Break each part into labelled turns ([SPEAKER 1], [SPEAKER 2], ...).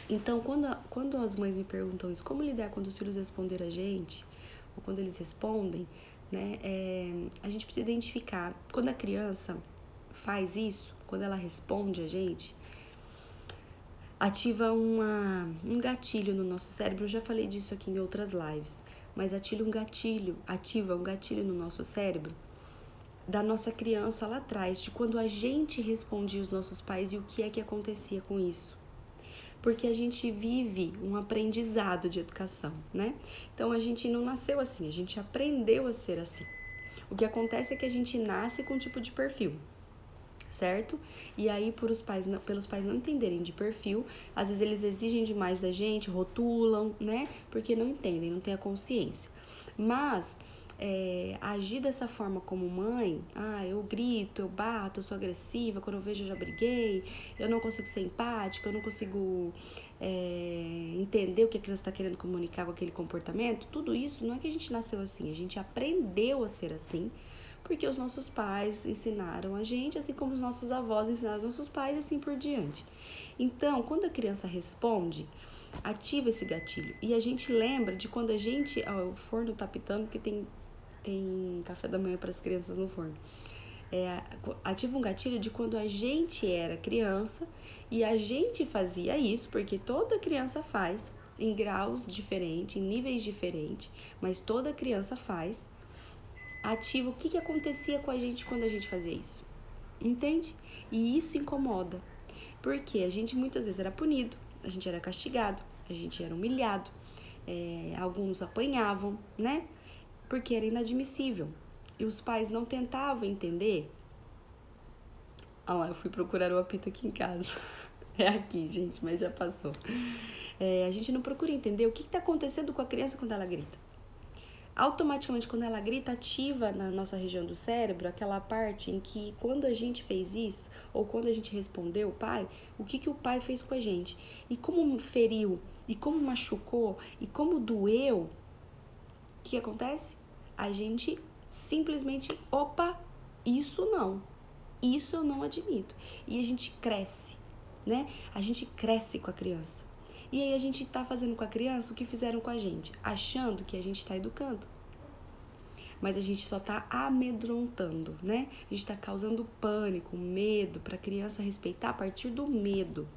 [SPEAKER 1] Então, quando as mães me perguntam isso, como lidar quando os filhos responderem a gente, ou quando eles respondem, né, a gente precisa identificar. Quando a criança faz isso, quando ela responde a gente, ativa um gatilho no nosso cérebro. Eu já falei disso aqui em outras lives, mas ativa um gatilho no nosso cérebro da nossa criança lá atrás, de quando a gente respondia os nossos pais e o que é que acontecia com isso. Porque a gente vive um aprendizado de educação, né? Então a gente não nasceu assim, a gente aprendeu a ser assim. O que acontece é que a gente nasce com um tipo de perfil, certo? E aí, pelos pais não entenderem de perfil, às vezes eles exigem demais da gente, rotulam, né? Porque não entendem, não têm a consciência. Mas agir dessa forma como mãe, eu grito, eu bato, eu sou agressiva, quando eu vejo eu já briguei, eu não consigo ser empática, eu não consigo entender o que a criança está querendo comunicar com aquele comportamento. Tudo isso não é que a gente nasceu assim, a gente aprendeu a ser assim, porque os nossos pais ensinaram a gente, assim como os nossos avós ensinaram nossos pais, assim por diante. Então, quando a criança responde, ativa esse gatilho. E a gente lembra de quando a gente... o forno tá pitando porque tem café da manhã para as crianças no forno. Ativa um gatilho de quando a gente era criança e a gente fazia isso, porque toda criança faz, em graus diferentes, em níveis diferentes, mas toda criança faz. Ativa o que acontecia com a gente quando a gente fazia isso. Entende? E isso incomoda. Porque a gente muitas vezes era punido, a gente era castigado, a gente era humilhado, alguns apanhavam, né? Porque era inadmissível. E os pais não tentavam entender. Olha lá, eu fui procurar o apito aqui em casa. É aqui, gente, mas já passou. A gente não procura entender o que está acontecendo com a criança quando ela grita. Automaticamente, quando ela grita, ativa na nossa região do cérebro aquela parte em que, quando a gente fez isso, ou quando a gente respondeu o pai, o que o pai fez com a gente. E como feriu, e como machucou, e como doeu, o que acontece? A gente simplesmente, isso eu não admito. E a gente cresce, né? A gente cresce com a criança. E aí a gente tá fazendo com a criança o que fizeram com a gente, achando que a gente tá educando. Mas a gente só tá amedrontando, né? A gente tá causando pânico, medo, pra criança respeitar a partir do medo,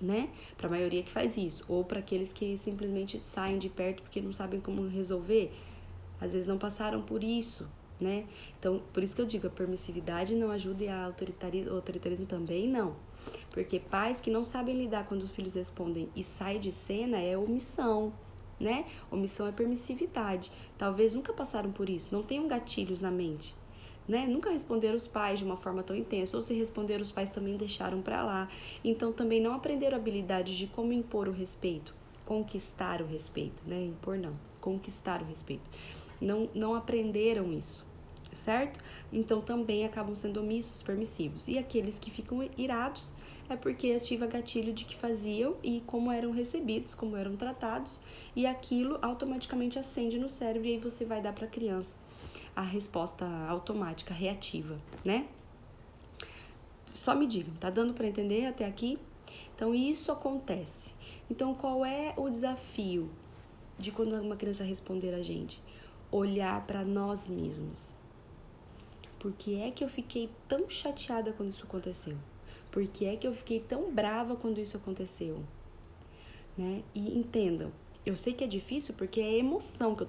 [SPEAKER 1] né? Pra maioria que faz isso. Ou para aqueles que simplesmente saem de perto porque não sabem como resolver. Às vezes não passaram por isso, né? Então, por isso que eu digo, a permissividade não ajuda e a autoritarismo também não. Porque pais que não sabem lidar quando os filhos respondem e saem de cena é omissão, né? Omissão é permissividade. Talvez nunca passaram por isso, não tenham gatilhos na mente, né? Nunca responderam os pais de uma forma tão intensa, ou se responderam os pais também deixaram pra lá. Então também não aprenderam habilidades de como impor o respeito, conquistar o respeito, né? Impor não, conquistar o respeito. Não aprenderam isso, certo? Então também acabam sendo omissos, permissivos. E aqueles que ficam irados é porque ativa gatilho de que faziam e como eram recebidos, como eram tratados, e aquilo automaticamente acende no cérebro e aí você vai dar para a criança a resposta automática, reativa, né? Só me digam, tá dando para entender até aqui? Então isso acontece. Então qual é o desafio de quando uma criança responder a gente? Olhar para nós mesmos. Por que é que eu fiquei tão chateada quando isso aconteceu? Por que é que eu fiquei tão brava quando isso aconteceu? Né? E entendam, eu sei que é difícil porque é a emoção que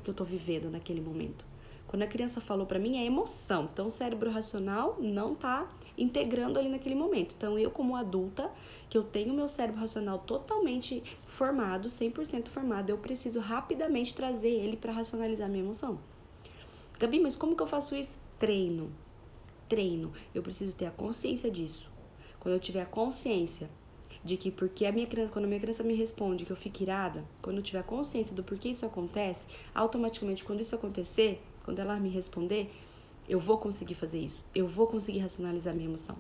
[SPEAKER 1] eu tô vivendo naquele momento. Quando a criança falou pra mim, é emoção. Então, o cérebro racional não tá integrando ali naquele momento. Então, eu como adulta, que eu tenho meu cérebro racional totalmente formado, 100% formado, eu preciso rapidamente trazer ele para racionalizar minha emoção. Gabi, mas como que eu faço isso? Treino. Eu preciso ter a consciência disso. Quando eu tiver a consciência de que porque quando a minha criança me responde que eu fico irada, quando eu tiver a consciência do porquê isso acontece, automaticamente quando isso acontecer, quando ela me responder, eu vou conseguir fazer isso. Eu vou conseguir racionalizar minha emoção.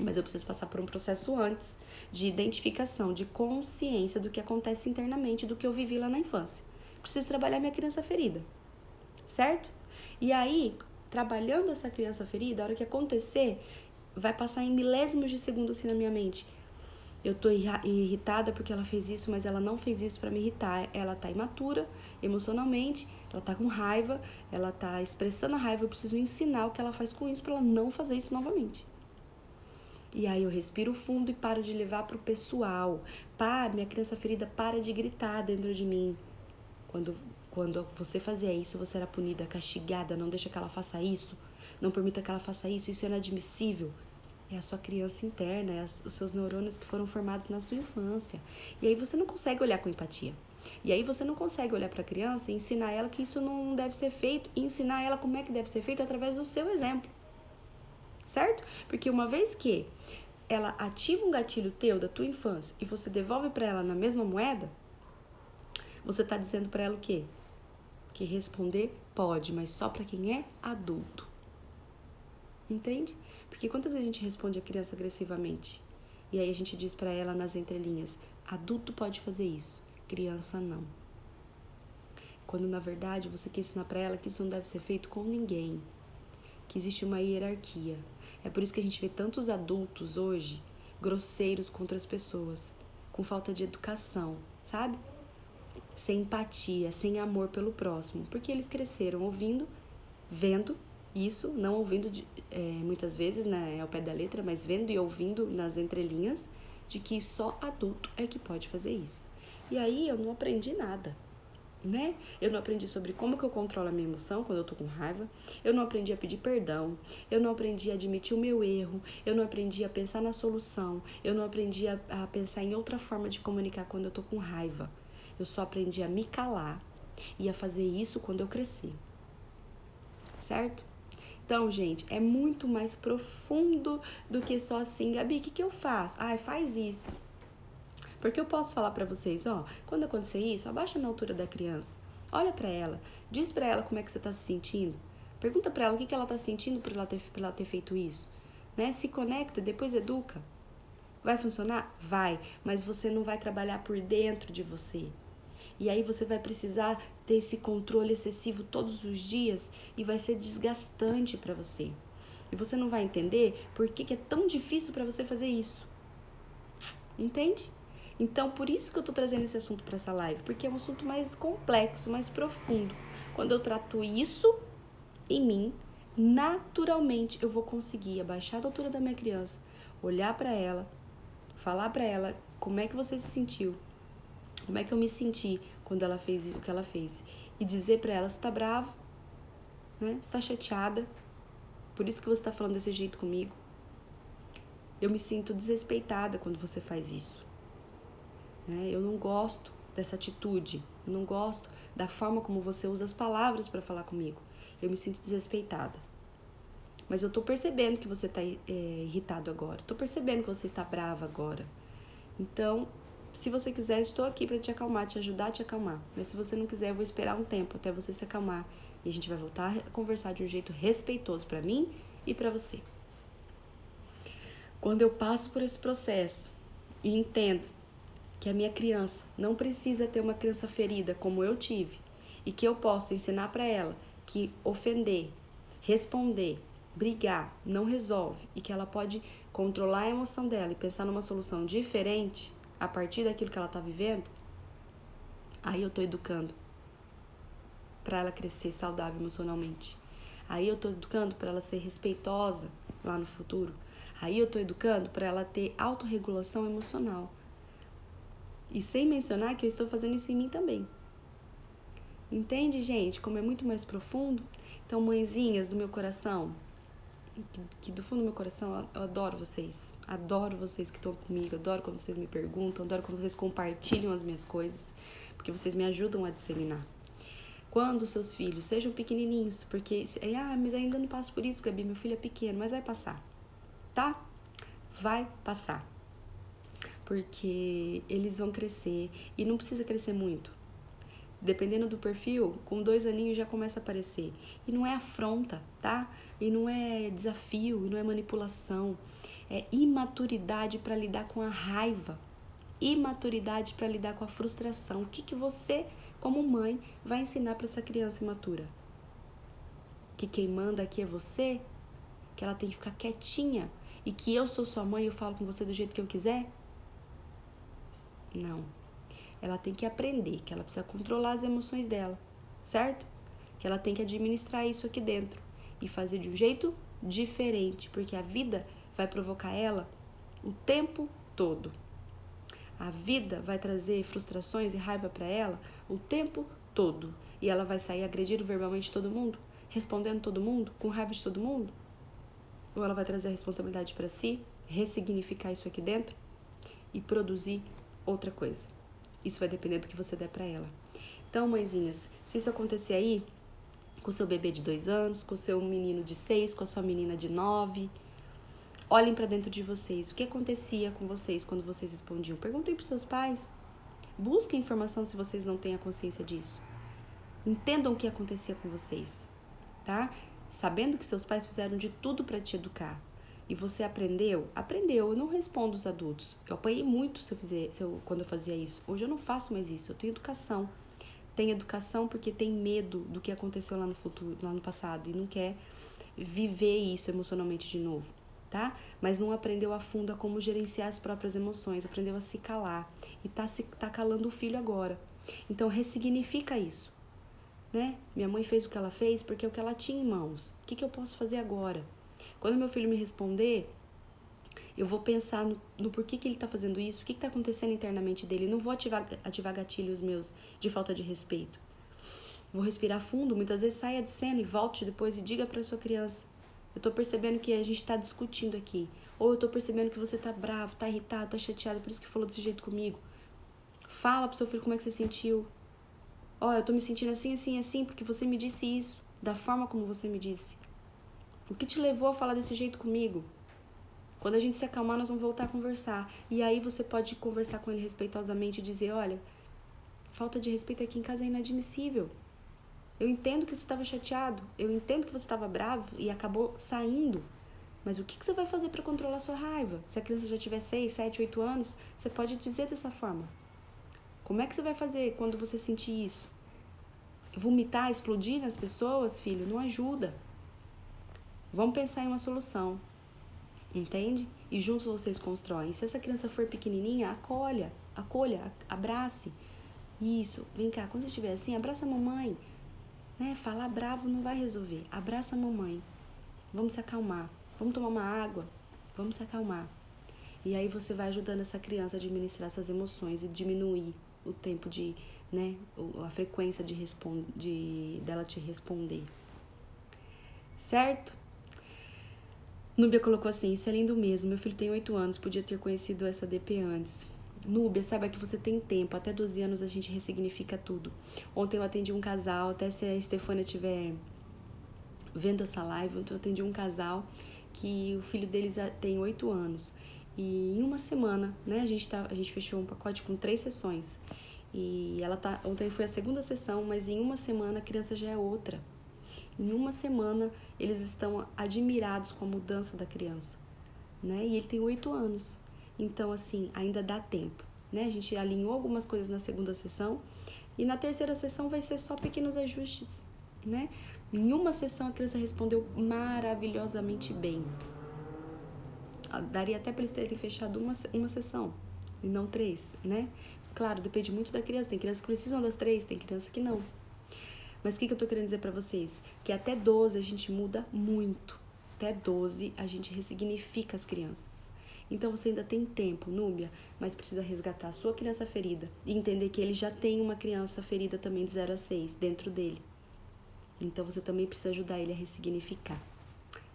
[SPEAKER 1] Mas eu preciso passar por um processo antes de identificação, de consciência do que acontece internamente, do que eu vivi lá na infância. Preciso trabalhar minha criança ferida, certo? E aí, trabalhando essa criança ferida, a hora que acontecer, vai passar em milésimos de segundo assim na minha mente. Eu tô irritada porque ela fez isso, mas ela não fez isso pra me irritar. Ela tá imatura emocionalmente, ela tá com raiva, ela tá expressando a raiva, eu preciso ensinar o que ela faz com isso pra ela não fazer isso novamente. E aí eu respiro fundo e paro de levar pro pessoal. Minha criança ferida para de gritar dentro de mim. Quando você fazia isso, você era punida, castigada, não deixa que ela faça isso, não permita que ela faça isso é inadmissível. É a sua criança interna, os seus neurônios que foram formados na sua infância. E aí você não consegue olhar com empatia. E aí você não consegue olhar para a criança e ensinar ela que isso não deve ser feito, e ensinar ela como é que deve ser feito através do seu exemplo. Certo? Porque uma vez que ela ativa um gatilho teu da tua infância e você devolve para ela na mesma moeda, você tá dizendo para ela o quê? Que responder pode, mas só para quem é adulto. Entende? Porque quantas vezes a gente responde a criança agressivamente? E aí a gente diz para ela nas entrelinhas, adulto pode fazer isso, criança não. Quando na verdade você quer ensinar para ela que isso não deve ser feito com ninguém, que existe uma hierarquia. É por isso que a gente vê tantos adultos hoje grosseiros contra as pessoas, com falta de educação, sabe? Sem empatia, sem amor pelo próximo, porque eles cresceram ouvindo, vendo isso, não ouvindo muitas vezes, né, ao pé da letra, mas vendo e ouvindo nas entrelinhas de que só adulto é que pode fazer isso. E aí eu não aprendi nada, né? Eu não aprendi sobre como que eu controlo a minha emoção quando eu tô com raiva, eu não aprendi a pedir perdão, eu não aprendi a admitir o meu erro, eu não aprendi a pensar na solução, eu não aprendi a pensar em outra forma de comunicar quando eu tô com raiva. Eu só aprendi a me calar e a fazer isso quando eu crescer. Certo? Então, gente, é muito mais profundo do que só assim, Gabi, o que eu faço? Faz isso. Porque eu posso falar pra vocês, quando acontecer isso, abaixa na altura da criança. Olha pra ela, diz pra ela como é que você tá se sentindo. Pergunta pra ela o que ela tá sentindo por ela ter feito isso. Né? Se conecta, depois educa. Vai funcionar? Vai, mas você não vai trabalhar por dentro de você. E aí você vai precisar ter esse controle excessivo todos os dias e vai ser desgastante para você. E você não vai entender por que é tão difícil para você fazer isso. Entende? Então, por isso que eu tô trazendo esse assunto para essa live, porque é um assunto mais complexo, mais profundo. Quando eu trato isso em mim, naturalmente eu vou conseguir abaixar a altura da minha criança, olhar para ela, falar para ela como é que você se sentiu, como é que eu me senti quando ela fez o que ela fez. E dizer pra ela, você tá bravo, né? Você tá chateada. Por isso que você tá falando desse jeito comigo. Eu me sinto desrespeitada quando você faz isso. Né? Eu não gosto dessa atitude. Eu não gosto da forma como você usa as palavras pra falar comigo. Eu me sinto desrespeitada. Mas eu tô percebendo que você tá irritado agora. Tô percebendo que você está brava agora. Então, se você quiser, estou aqui para te acalmar, te ajudar a te acalmar. Mas se você não quiser, eu vou esperar um tempo até você se acalmar. E a gente vai voltar a conversar de um jeito respeitoso para mim e para você. Quando eu passo por esse processo e entendo que a minha criança não precisa ter uma criança ferida como eu tive e que eu posso ensinar para ela que ofender, responder, brigar não resolve e que ela pode controlar a emoção dela e pensar numa solução diferente a partir daquilo que ela tá vivendo, aí eu tô educando para ela crescer saudável emocionalmente. Aí eu tô educando para ela ser respeitosa lá no futuro. Aí eu tô educando para ela ter autorregulação emocional. E sem mencionar que eu estou fazendo isso em mim também. Entende, gente, como é muito mais profundo? Então, mãezinhas do meu coração, que do fundo do meu coração eu adoro vocês. Adoro vocês que estão comigo, adoro quando vocês me perguntam, adoro quando vocês compartilham as minhas coisas, porque vocês me ajudam a disseminar. Quando seus filhos sejam pequenininhos, porque, mas ainda não passo por isso, Gabi, meu filho é pequeno, mas vai passar, tá? Vai passar. Porque eles vão crescer e não precisa crescer muito. Dependendo do perfil, com 2 aninhos já começa a aparecer. E não é afronta, tá? E não é desafio, e não é manipulação. É imaturidade para lidar com a raiva. Imaturidade para lidar com a frustração. O que você, como mãe, vai ensinar para essa criança imatura? Que quem manda aqui é você? Que ela tem que ficar quietinha e que eu sou sua mãe e eu falo com você do jeito que eu quiser? Não. Ela tem que aprender que ela precisa controlar as emoções dela, certo? Que ela tem que administrar isso aqui dentro e fazer de um jeito diferente, porque a vida vai provocar ela o tempo todo. A vida vai trazer frustrações e raiva para ela o tempo todo. E ela vai sair agredindo verbalmente todo mundo, respondendo todo mundo, com raiva de todo mundo? Ou ela vai trazer a responsabilidade para si, ressignificar isso aqui dentro e produzir outra coisa? Isso vai depender do que você der para ela. Então, mãezinhas, se isso acontecer aí, com o seu bebê de 2 anos, com o seu menino de 6, com a sua menina de 9, olhem para dentro de vocês. O que acontecia com vocês quando vocês respondiam? Perguntem para os seus pais. Busquem informação se vocês não têm a consciência disso. Entendam o que acontecia com vocês, tá? Sabendo que seus pais fizeram de tudo para te educar. E você aprendeu? Aprendeu. Eu não respondo os adultos. Eu apanhei muito quando eu fazia isso. Hoje eu não faço mais isso. Eu tenho educação. Tem educação porque tem medo do que aconteceu lá no futuro, lá no passado, e não quer viver isso emocionalmente de novo, tá? Mas não aprendeu a fundo a como gerenciar as próprias emoções, aprendeu a se calar e tá calando o filho agora. Então ressignifica isso, né? Minha mãe fez o que ela fez porque é o que ela tinha em mãos. O que eu posso fazer agora? Quando meu filho me responder, eu vou pensar no porquê que ele tá fazendo isso, o que tá acontecendo internamente dele. Não vou ativar gatilhos meus de falta de respeito. Vou respirar fundo, muitas vezes saia de cena e volte depois e diga pra sua criança: eu tô percebendo que a gente tá discutindo aqui. Ou eu tô percebendo que você tá bravo, tá irritado, tá chateado, por isso que falou desse jeito comigo. Fala pro seu filho como é que você sentiu. Ó, eu tô me sentindo assim, assim, assim, porque você me disse isso, da forma como você me disse. O que te levou a falar desse jeito comigo? Quando a gente se acalmar, nós vamos voltar a conversar. E aí você pode conversar com ele respeitosamente e dizer: olha, falta de respeito aqui em casa é inadmissível. Eu entendo que você estava chateado, eu entendo que você estava bravo e acabou saindo. Mas o que você vai fazer para controlar sua raiva? Se a criança já tiver 6, 7, 8 anos, você pode dizer dessa forma. Como é que você vai fazer quando você sentir isso? Vomitar, explodir nas pessoas, filho, não ajuda. Vamos pensar em uma solução. Entende? E juntos vocês constroem. Se essa criança for pequenininha, acolha, abrace. Isso, vem cá, quando você estiver assim, abraça a mamãe. Né? Falar bravo não vai resolver. Abraça a mamãe. Vamos se acalmar. Vamos tomar uma água. Vamos se acalmar. E aí você vai ajudando essa criança a administrar essas emoções e diminuir o tempo de, né, a frequência dela te responder. Certo? Núbia colocou assim: isso é lindo mesmo, meu filho tem 8 anos, podia ter conhecido essa DP antes. Núbia, saiba que você tem tempo, até 12 anos a gente ressignifica tudo. Ontem eu atendi um casal, até se a Estefânia estiver vendo essa live, ontem eu atendi um casal que o filho deles tem 8 anos. E em uma semana, né, a gente fechou um pacote com 3 sessões. E ontem foi a segunda sessão, mas em uma semana a criança já é outra. Em uma semana, eles estão admirados com a mudança da criança, né? E ele tem 8 anos. Então, assim, ainda dá tempo, né? A gente alinhou algumas coisas na segunda sessão e na terceira sessão vai ser só pequenos ajustes, né? Em uma sessão, a criança respondeu maravilhosamente bem. Daria até para eles terem fechado uma sessão e não 3, né? Claro, depende muito da criança. Tem crianças que precisam das 3, tem criança que não. Mas o que eu tô querendo dizer pra vocês? Que até 12 a gente muda muito. Até 12 a gente ressignifica as crianças. Então você ainda tem tempo, Núbia, mas precisa resgatar a sua criança ferida e entender que ele já tem uma criança ferida também de 0 a 6 dentro dele. Então você também precisa ajudar ele a ressignificar.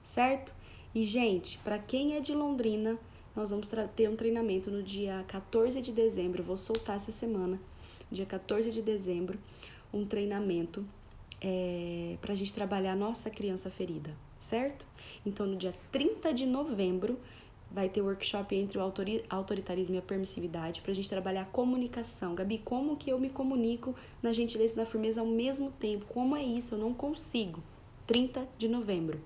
[SPEAKER 1] Certo? E, gente, pra quem é de Londrina, nós vamos ter um treinamento no dia 14 de dezembro. Eu vou soltar essa semana, dia 14 de dezembro, um treinamento pra gente trabalhar a nossa criança ferida, certo? Então, no dia 30 de novembro, vai ter workshop entre o autoritarismo e a permissividade pra gente trabalhar a comunicação. Gabi, como que eu me comunico na gentileza e na firmeza ao mesmo tempo? Como é isso? Eu não consigo. 30 de novembro.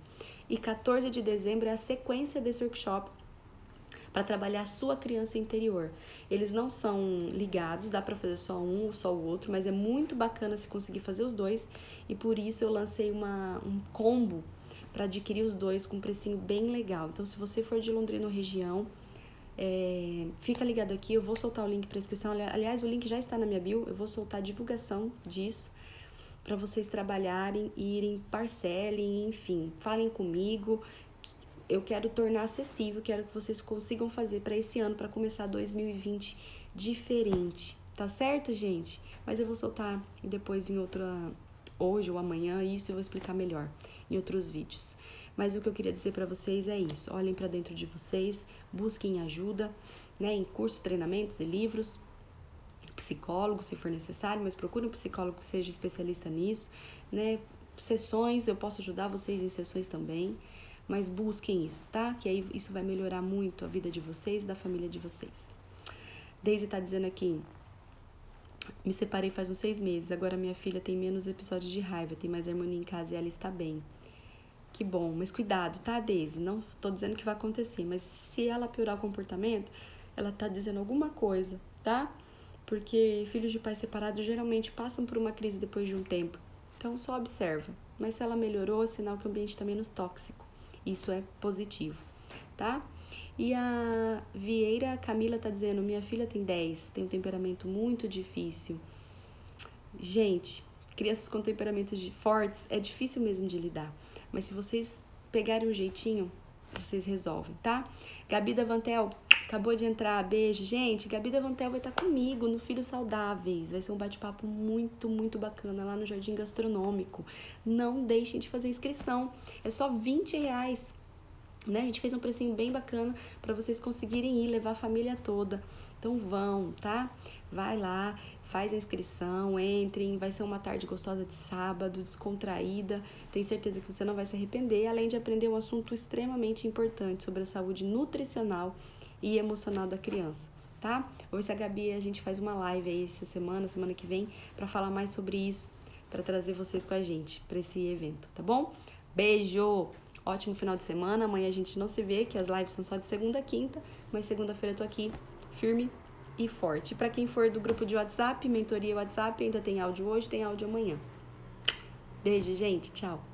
[SPEAKER 1] E 14 de dezembro é a sequência desse workshop para trabalhar a sua criança interior. Eles não são ligados, dá para fazer só um ou só o outro, mas é muito bacana se conseguir fazer os dois, e por isso eu lancei um combo para adquirir os dois com um precinho bem legal. Então, se você for de Londrina ou região, fica ligado aqui, eu vou soltar o link para inscrição. Aliás, o link já está na minha bio, eu vou soltar a divulgação disso para vocês trabalharem, irem, parcelem, enfim, falem comigo. Eu quero tornar acessível, quero que vocês consigam fazer para esse ano, para começar 2020 diferente. Tá certo, gente? Mas eu vou soltar depois hoje ou amanhã, isso eu vou explicar melhor em outros vídeos. Mas o que eu queria dizer para vocês é isso. Olhem para dentro de vocês, busquem ajuda, né, em cursos, treinamentos e livros, psicólogo se for necessário, mas procure um psicólogo que seja especialista nisso, né? Sessões, eu posso ajudar vocês em sessões também, mas busquem isso, tá? Que aí isso vai melhorar muito a vida de vocês e da família de vocês. Daisy tá dizendo aqui: me separei faz uns 6 meses, agora minha filha tem menos episódios de raiva, tem mais harmonia em casa e ela está bem. Que bom, mas cuidado, tá, Daisy? Não tô dizendo que vai acontecer, mas se ela piorar o comportamento, ela tá dizendo alguma coisa, tá? Porque filhos de pais separados geralmente passam por uma crise depois de um tempo. Então, só observa. Mas se ela melhorou, é sinal que o ambiente está menos tóxico. Isso é positivo, tá? E a Vieira Camila tá dizendo: minha filha tem 10, tem um temperamento muito difícil. Gente, crianças com temperamentos fortes é difícil mesmo de lidar. Mas se vocês pegarem um jeitinho, vocês resolvem, tá? Gabi Davantel acabou de entrar, beijo. Gente, Gabi Davantel vai estar comigo no Filhos Saudáveis. Vai ser um bate-papo muito, muito bacana lá no Jardim Gastronômico. Não deixem de fazer inscrição. É só R$20, né? A gente fez um precinho bem bacana para vocês conseguirem ir, levar a família toda. Então vão, tá? Vai lá, faz a inscrição, entrem. Vai ser uma tarde gostosa de sábado, descontraída. Tenho certeza que você não vai se arrepender, além de aprender um assunto extremamente importante sobre a saúde nutricional e emocional da criança, tá? Vou ver se a Gabi, a gente faz uma live aí essa semana que vem, para falar mais sobre isso, para trazer vocês com a gente para esse evento, tá bom? Beijo! Ótimo final de semana. Amanhã a gente não se vê, que as lives são só de segunda a quinta, mas segunda-feira eu tô aqui firme e forte. Para quem for do grupo de WhatsApp, mentoria WhatsApp, ainda tem áudio hoje, tem áudio amanhã. Beijo, gente. Tchau.